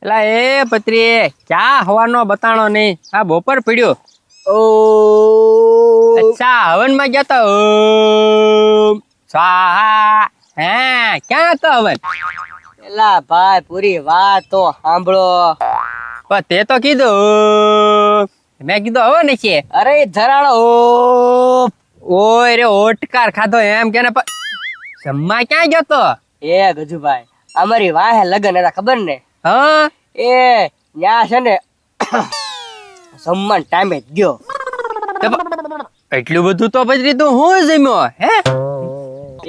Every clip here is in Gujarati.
એલા એ પત્રી ચા હવાનો બતાણો નહીં આ બપોર પડ્યો ઓ અચ્છા હવનમાં ગયા તો સ્વાહા હે ક્યાં હતો હવન એલા ભાઈ પૂરી વાત તો સાંભળો. પણ તે તો કીધું મેં કીધું હવન છે. અરે ધરાળો ઓય રે ઓટકાર ખાધો એમ કે ને જમવા ક્યાં ગયો તો એ ગજુભાઈ અમારી વાહે લગન હતા ખબર ને હા એ ન્યા છે ને જમવાન ટાઈમે જ ગયો. એટલું બધું તો પછી તું હું જમ્યો હે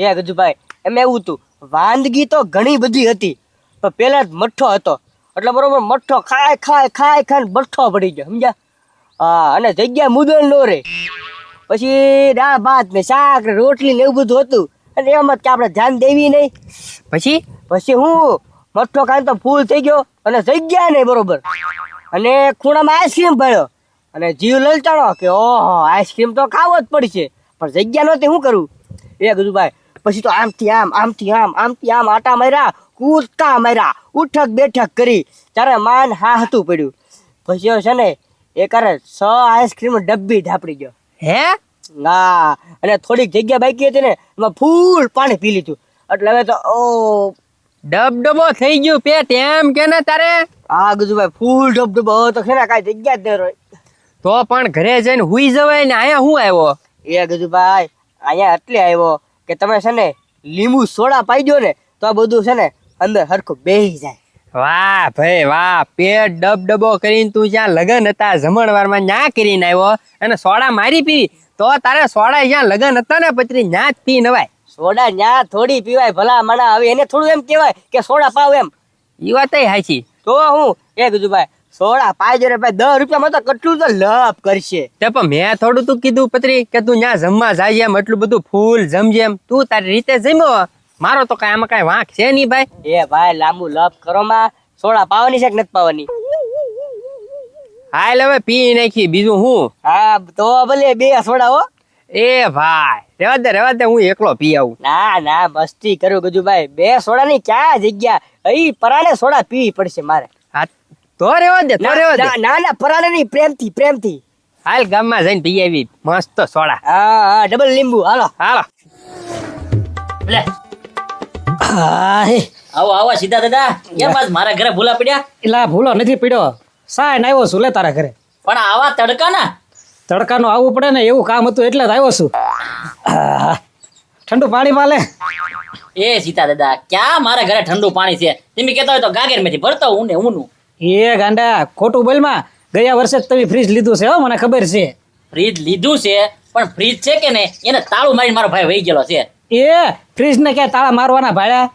એ ગજુભાઈ એમ એવું હતું વાનગી તો ઘણી બધી હતી પણ પેલા જ મઠ્ઠો હતો એટલે બરોબર મઠ્ઠો ખાય ખાય મઠ્ઠો પડી ગયો સમજ્યા. હા અને જગ્યા મુદલ નો રે પછી દાળ ભાત ને શાક ને રોટલી ને એવું બધું હતું અને એમાં કે આપણે ધ્યાન દેવી નહીં. પછી હું મઠ્ઠો ખાઈને તો ફૂલ થઈ ગયો અને જગ્યા નહીં બરોબર અને ખૂણામાં આઈસ્ક્રીમ ભર્યો અને જીવ લલચાણો કે ઓહો આઈસ્ક્રીમ તો ખાવો જ પડશે પણ જગ્યા નહોતી શું કરું એ ગજુભાઈ. પછી તો આમથી આમ આટા માર્યા કૂદકા માર્યા ઉઠક બેઠક કરી ત્યારે માન હા હતું પડ્યું. પછી છે ને એક અરે 6 આઈસ્ક્રીમ ડબ્બી ઢાપડી ગયો. હે હા અને થોડીક જગ્યા બાકી હતી ને એમાં ફૂલ પાણી પી લીધું એટલે હવે તો ઓ ડબડબો થઈ ગયું પેટ એમ કે ને તારે હા ગજુભાઈ ફૂલ ડબડબો તો છે ને કાંઈ જગ્યા જ ન રહી. તો પણ ઘરે જઈને હુઈ જવાય ને અહીંયા હું આવ્યો એ ગજુભાઈ અહીંયા એટલે આવ્યો કે તમે છે ને લીંબુ સોડા પાઈ દો ને તો આ બધું છે ને અંદર હરખું બેહી જાય. વાહ ભાઈ વાહ પેટ ડબડબો કરીને તું જ્યાં લગન હતા જમણવારમાં ન્યા કરીને આવ્યો અને સોડા મારી પી તો તારે સોડા જ્યાં લગન હતા ને પત્રી ન્યા જ પી નવાય. સોડા ન્યા થોડી પીવાય ભલા માણા હવે એને થોડું એમ કહેવાય કે સોડા પાવ એમ. ઈ વાત હાચી. તો હું એ ગજુભાઈ સોડા પાઈ દે રે ભાઈ 10 રૂપિયામાં તો કેટલું તો લપ કરશે. તે પણ મેં થોડું તું કીધું પત્રી કે તું ન્યા જમવા જાય એમ એટલું બધું ફૂલ જમજે એમ તું તારી રીતે જમ્યો મારો તો કાંઈ આમાં કાંઈ વાંક છે નહીં ભાઈ. એ ભાઈ લાંબુ લપ કરો માં સોડા પાવાની છે કે નથી પાવાની. હાલ હવે પી નાખી બીજું હું. હા તો ભલે 2 સોડા હો. એ ભાઈ રેવા દે હું એકલો પી આવું. ના મસ્તી કરું ગજુભાઈ 2 સોડા ની ક્યાં જગ્યા અહીં પરાણે સોડા પીવી પડશે મારે. હા તો રેવા દે ના પરાણે નહીં પ્રેમથી હાલ ગામમાં જઈને પી આવી મસ્ત સોડા. હા ડબલ લીંબુ હાલો લે આવો સીધા દાદા કેમ આજ મારા ઘરે ભૂલા પડ્યા? એલા ભૂલો નથી પડ્યો સાય આવ્યો છું લે તારા ઘરે. પણ આવા તડકાના તડકાનું આવવું પડે ને એવું કામ હતું એટલે જ આવ્યો છું. ઠંડુ પાણી માં લે. એ સીતા દાદા ક્યાં મારા ઘરે ઠંડુ પાણી છે? તમે કહેતા હોય તો ગાગર માંથી ભરતો હું ને ઊનું. એ ગાંડા ખોટું બોલમાં ગયા વર્ષે જ તમે ફ્રીજ લીધું છે હો મને ખબર છે. ફ્રીજ લીધું છે પણ ફ્રીજ છે કે ને એને તાળું મારીને મારો ભાઈ વહી ગયેલો છે. એ ફ્રીજ ને ક્યાં તાળા મારવાના ભાડ્યા?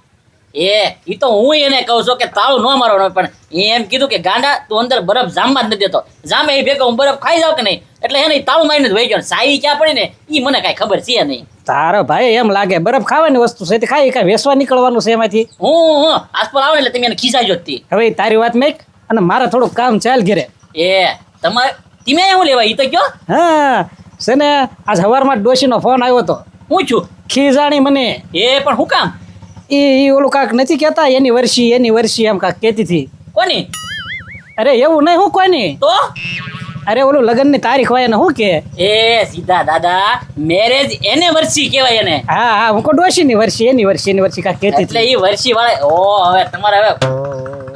ઈ તો હું એને કહું છું કે તાળું ન મારવાનું પણ એ એમ કીધું કે ગાંડા તું અંદર બરફ જામવા જ નથી દેતો જામે એ ભેગો હું બરફ ખાઈ જાવ કે નહીં એટલે એને તાળું મારીને જ વહી ગયો. સાઈ ક્યાં પડી ને ઈ મને કાંઈ ખબર છે નહીં. તારો ભાઈ એમ લાગે બરફ ખાવાની વસ્તુ છે તે ખાઈ કાંઈ વેસવા નીકળવાનું છે એમાંથી. હું આસપાસ આવે એટલે તમે એને ખીસાઈ જોતી. હવે તારી વાત મેક અને મારે થોડુંક કામ ચાલ ઘેરે. એ તમારે તમે શું લેવા ઈ તો કયો? હા છે ને આજ સવારમાં ડોશીનો ફોન આવ્યો હતો. હું છું ખીજાણી મને. એ પણ હું કામ? એ ઓલું કાંક નથી કહેતા એની વર્ષી એમ કાંક કહેતી હતી. કોની? અરે એવું નહીં હું કોની તો અરે ઓલું લગ્નની તારીખ હોય ને શું કે? એ સીધા દાદા મેરેજ એને વર્ષી કહેવાય એને. હા હું કો ડોશીની વર્ષી એની વર્ષી કાંક કહેતી એટલે હતી. એ વર્ષી વાળા ઓ હવે તમારે હવે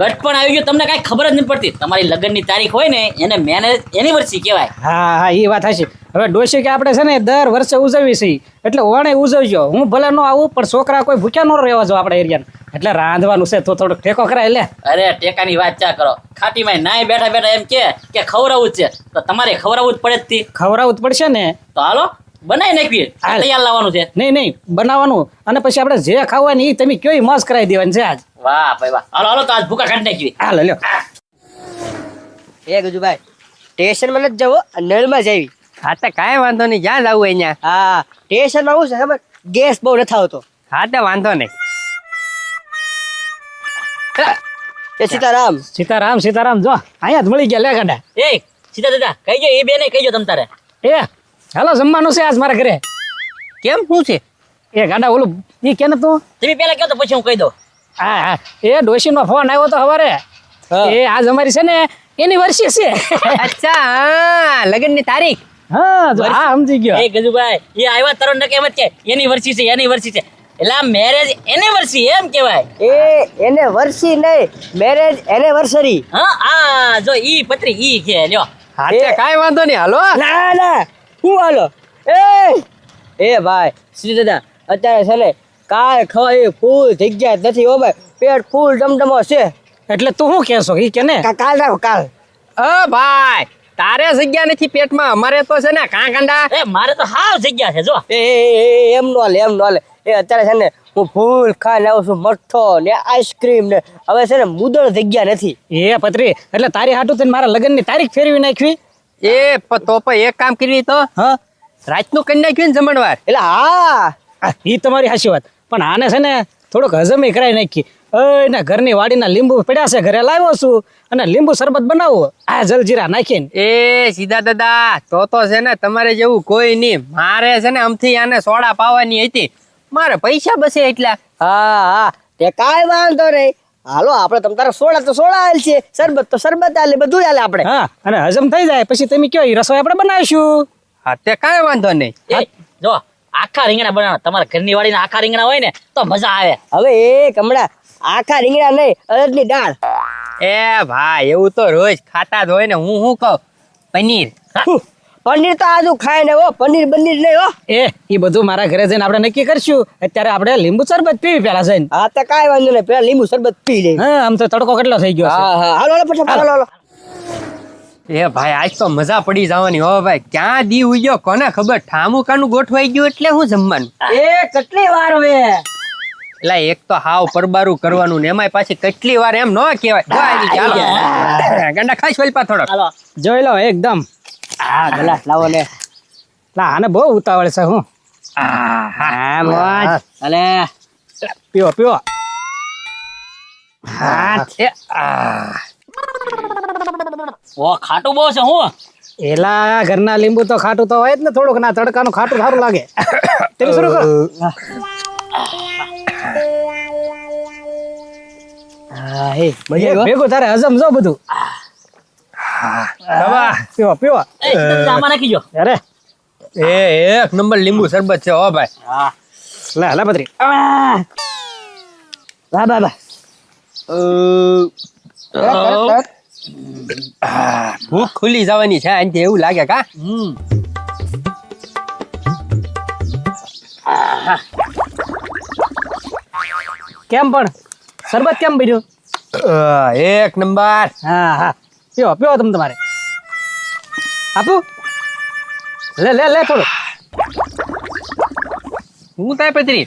ગટપણ આવી ગયું તમને કાંઈ ખબર જ નથી પડતી. તમારી લગ્નની તારીખ હોય ને એને મેરેજ એનિવર્સરી કહેવાય. હા એ વાત હશે. હવે ડોશી કે આપણે છે ને દર વર્ષે ઉજવી છે એટલે ઓણે ઉજવજો હું ભલે ન આવું પણ છોકરા કોઈ ભૂખ્યા ન રહેવા જો આપણા એરિયાને એટલે રાંધવાનું છે તો થોડોક ટેકો કરાય લે. અરે ટેકાની વાત ચા કરો ખાટીમાં નાય બેઠા એમ કે ખવડાવવું જ છે તો તમારે ખવડાવવું જ પડે જ તી. ખવડાવવું જ પડશે ને તો હાલો બનાવી નાખીએ તૈયાર લાવવાનું છે. નહીં બનાવવાનું અને પછી આપણે જે ખાવાની એ તમે કયો મસ્ત કરાવી દેવાની છે આજ. વાહ ભાઈ વાહ હાલો તો આજ ભૂકા કાઢી નાખીએ. હાલો લ્યો. એ ગજુભાઈ સ્ટેશનમાં નથી જવો નળમાં જવી. હા તો કાંઈ વાંધો નહીં જ્યાં જવું અહીંયા. હા સ્ટેશનમાં શું છે ખબર ગેસ બહુ નથી આવતો. હા તો વાંધો નહીં. એ સીતારામ જો અહીંયા જ મળી ગયા લે ગાંડા. એ સીધા દાદા કહીજો એ બેને કહીજો તમ તારે. એ હાલો જમવાનું છે આજ મારા ઘરે. કેમ શું છે? એ ગાંડા ઓલું એ કે ને તું તમે પેલા કહો તો પછી હું કહી દઉં. હા એ ડોશીનો ફોન આવ્યો તો સવારે હા. એ આજ અમારી છે ને એનિવર્સરી છે અચ્છા હા લગ્નની તારીખ. હા જો હા સમજી ગયો એ ગજુભાઈ એ આવ્યા તરણ ને કેમ જ કે એનિવર્સરી છે એનિવર્સરી છે એટલે આ મેરેજ એનિવર્સરી એમ કહેવાય. એને વર્ષી નહીં, મેરેજ એનિવર્સરી. હા આ જો ઈ પત્રી ઈ કે લ્યો. હા તે કાંઈ વાંધો નહીં હાલો. ના ના હું હાલો એ ભાઈ શ્રી દાદા અત્યારે છે ને કાંઈ ખવાય એવી ફૂલ જગ્યા જ નથી હો ભાઈ, પેટ ફૂલ ડમડમો છે. એટલે તું શું કહેશો ઈ કે ને કાલ રાખો કાલ. ભાઈ તારે જગ્યા નથી પેટમાં, અમારે તો છે ને કાં કાંડા. એ મારે તો હાવ જગ્યા છે જો. એમ નો હાલે એમ નો હાલે. એ અત્યારે છે ને હું ફૂલ ખાઈને આવું છું, મઠ્ઠો ને આઈસ્ક્રીમ ને. હવે છે ને મુદળ જગ્યા નથી. એ પત્રી એટલે તારી હાટું થઈને મારા લગ્નની તારીખ ફેરવી નાખવી. તો પણ એક કામ કરવી તો હા રાતનું કરી નાખ્યું ને જમણવાર. એટલે હા ઈ તમારી હાચી વાત, પણ આને છે ને થોડોક હજમે કરાવી નાખી. એના ઘરની વાડીના લીંબુ પડ્યા છે, ઘરે લાવ્યો છું અને લીંબુ શરબત બનાવો આ જલજીરા નાખીને. સીધા દાદા તો છે ને તમારે જેવું કોઈ નહીં. મારે છે ને આમથી આને સોડા પાવાની હતી, મારે પૈસા બસે એટલા. હા તે કાંઈ વાંધો નહીં. હાલો આપણે તમ તારે સોડા તો સોડા હાલ છે, શરબત તો શરબત હાલે, બધું હાલે આપણે. હા અને હજમ થઈ જાય પછી તમે કયો ઈ રસોઈ આપણે બનાવીશું. હા તે કાંઈ વાંધો નહીં. એ જો આખા રીંગણા બનાવો, તમારા ઘરની વાડીના આખા રીંગણા હોય ને તો મજા આવે. હવે એક હમણાં આખા રીંગણા નહીં, અડદની દાળ. ભાઈ એવું તો રોજ ખાતા જ હોય ને. હું શું કહું પનીર. પનીર તો આજુ ખાય ને હો, પનીર બનીર નહીં હો. એ બધું મારા ઘરે જઈને આપણે નક્કી કરશું. અત્યારે આપણે લીંબુ શરબત પીવી પેલા જઈને. હા તો કાંઈ વાંધો નહીં, પેલા લીંબુ શરબત પી લઈએ. હા આમ તો તડકો કેટલો થઈ ગયો છે. હા હાલો હાલો પછી હાલો હાલો. ભાઈ આજ તો મજા પડી જવાની હો ભાઈ. ક્યાં દી ઉગ્યો કોને ખબર. ઠામુકાનું ગોઠવાઈ ગયું એટલે હું જમવાનું. કેટલી વાર હવે એટલે એક તો હાવ પરબારું કરવાનું ને એમાંય પાછી કેટલી વાર એમ ન કહેવાય. જો આવી ચાલો ગાંડા ખાઈશ વલપા થોડોક. હાલો જોઈ લો એકદમ. હા ગ્લાસ લાવો ને. લા આને બહુ ઉતાવળ છે હું. હા મોજ અલે પીવો પીવો. ઓ ખાટું બહુ છે હું. એલા ઘરના લીંબુ તો ખાટું તો હોય જ ને થોડુંક. ના તડકાનું ખાટું સારું લાગે. તમે શરૂ કરો. હા હે મજા આવી હો. ભેગું તારે હજમ જો બધું. પીવો પીવો. એ આમાં નાખી જો. અરે એક નંબર લીંબુ શરબત છે હો ભાઈ. હા લે લે પત્રી. વાહ વાહ વાહ. ભૂખ ખુલી જવાની છે આનાથી એવું લાગે કા. કેમ પણ શરબત કેમ બન્યું? એક નંબર. હા હા પીવો પીવો તમે તમારે. આપું લે લે લે થોડું. હું થાય પત્રી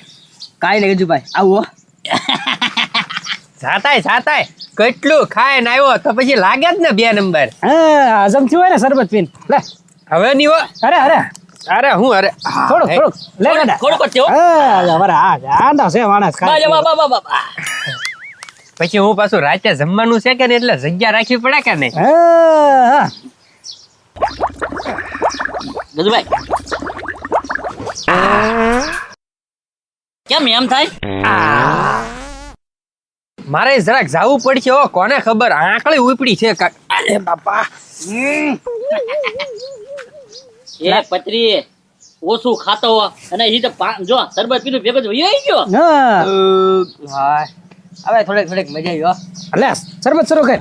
કાંઈ નહીં ગજુભાઈ આવો. જાતાય કેટલું ખાય ને આવ્યો તો પછી લાગે જ ને 2 નંબર. હા હજમ થયું હોય ને શરબત પીને. લે હવે ની હો. અરે અરે હું અરે થોડુંક થોડુંક લે ગાડા. થોડુંક જ છે હો. હા અમારે આ ગાંડા છે માણસ ખાય. બા. પછી હું પાછું રાતે જમવાનું છે કે ને એટલે જગ્યા રાખવી પડે કે નહીં. હા ગજુભાઈ કેમ એમ થાય? મારે જરાક જાવું પડશે હો. કોને ખબર આંકળી ઉપડી છે કાક. અરે બાપા એ પત્રી ઓછું ખાતો હો અને ઈ તો જો શરબત પીધું ભેગો જ વહી ગયો. હા હવે થોડીક થોડીક મજા આવી હો. લે શરબત શરૂ કર.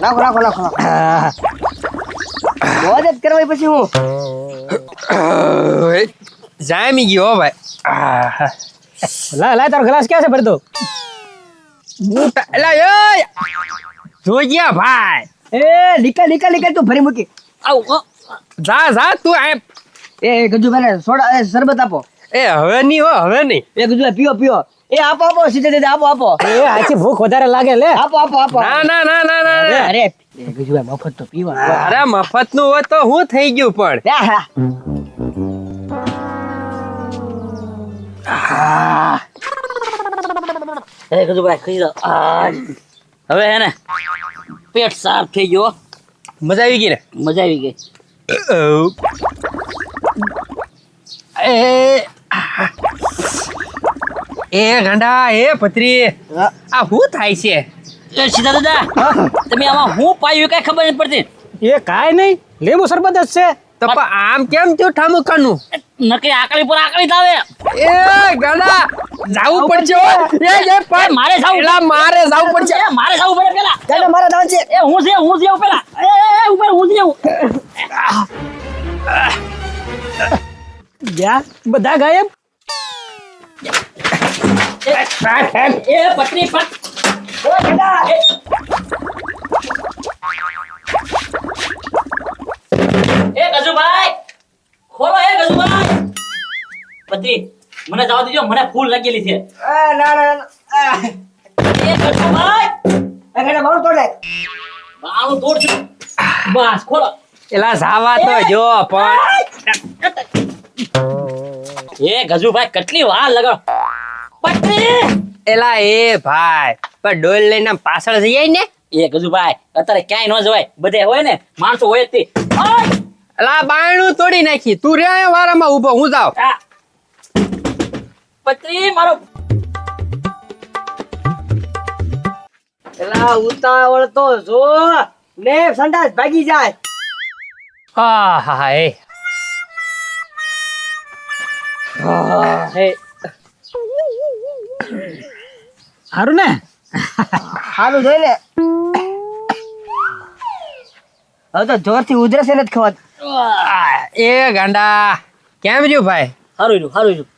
નાખો નાખો નાખો નાખો. હા મોજ જ કરવાય પછી હું. જામી ગયો હો ભાઈ. લા લા તારો ગ્લાસ ક્યાં છે ભરતો? જોજ્યા ભાઈ. એ નીકળ તું ભરી મૂકી. આવું જા તું આ. એ ગજુભાઈ સોડા શરબત આપો. હવે નહીં હો હવે નહીં. એ ગજુભાઈ પીઓ પીઓ. એ આપો સીધે આપો. એ આથી ભૂખ વધારે લાગે લે. આપો. ના. અરે એ ગજુભાઈ મફત તો પીવા. અરે મફત નું હોય તો હું થઈ ગયું પણ. એ ગજુભાઈ ખાઈ લો. હવે હે ને પેટ સાફ થઈ ગયો. મજા આવી ગઈ ને. મજા આવી ગઈ. એ ગાંડા એ પત્રી આ શું થાય છે? એ સીધા દાદા તમે આમાં હું પાયું કઈ ખબર નથી પડતી. એ કાંઈ નહીં, લીંબુ શરબત જ છે. તો પણ આમ કેમ થયું ઠામુકાનું? નકરી આકડી પર આકડી જ આવે. એ ગાડા જાવું પડશે હો. એ પણ મારે જાવું. એલા મારે જાવું પડશે. એ મારે જાવું પડે પેલા. ગાંડા મારા દાન છે. એ હું છે પેલા. એ ઉપર હું છે. ગયા બધા ગાયબ. એ પત્રી પત. એ ગજુભાઈ ખોલો. એ ગજુભાઈ પત્રી મને જવા દેજો, મને ફૂલ લાગેલી છે. ના ના ના એ ગજુભાઈ ગાંડા મારું તોડે. આનું તોડ છે. બસ ખોલો. એલા જાવા તો જો પણ એ ગજુભાઈ કેટલી વાર લગાડો. પત્રી એલા એ ભાઈ પણ ડોલ લઈને આમ પાછળ જઈ ને. એ ગજુભાઈ અત્યારે ક્યાંય ન જવાય, બધે હોય ને માણસો હોય જ તે. ઓય! એલા બાયણું તોડી નાખી. તું રે અહીંયા વારામાં ઊભો, હું જાઉં. આ. પત્રી મારો એલા ઉતાવળ તો જો ને સંડાસ ભાગી જાય. હા હા હા એ હે સારું ને? હાલું જોઈ ને. હવે તો જોરથી ઉધરસ નથી ખવાત. એ ગાંડા કેમ રહ્યું ભાઈ? હારું રહ્યું, હારું રહ્યું.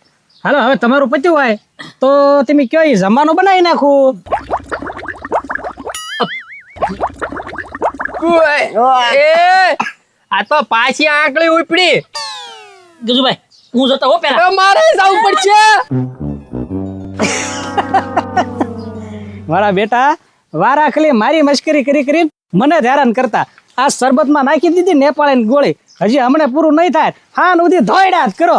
હાલો હવે તમારું પત્યું હોય તો તમે કયો ઈ જમવાનું બનાવી નાખું. એ આ તો પાછી આંકડી ઉપડી. ગજુભાઈ હું જતો હો પેલા. તો મારે જવું પડશે. મારા બેટા વારા ખાલી મારી મશ્કરી કરી કરીને મને જ હેરાન કરતા. આ શરબતમાં નાખી દીધી નેપાળીની ગોળી, હજી હમણાં પૂરું નહીં થાય. હા ઉધી ધોઈડા જ કરો.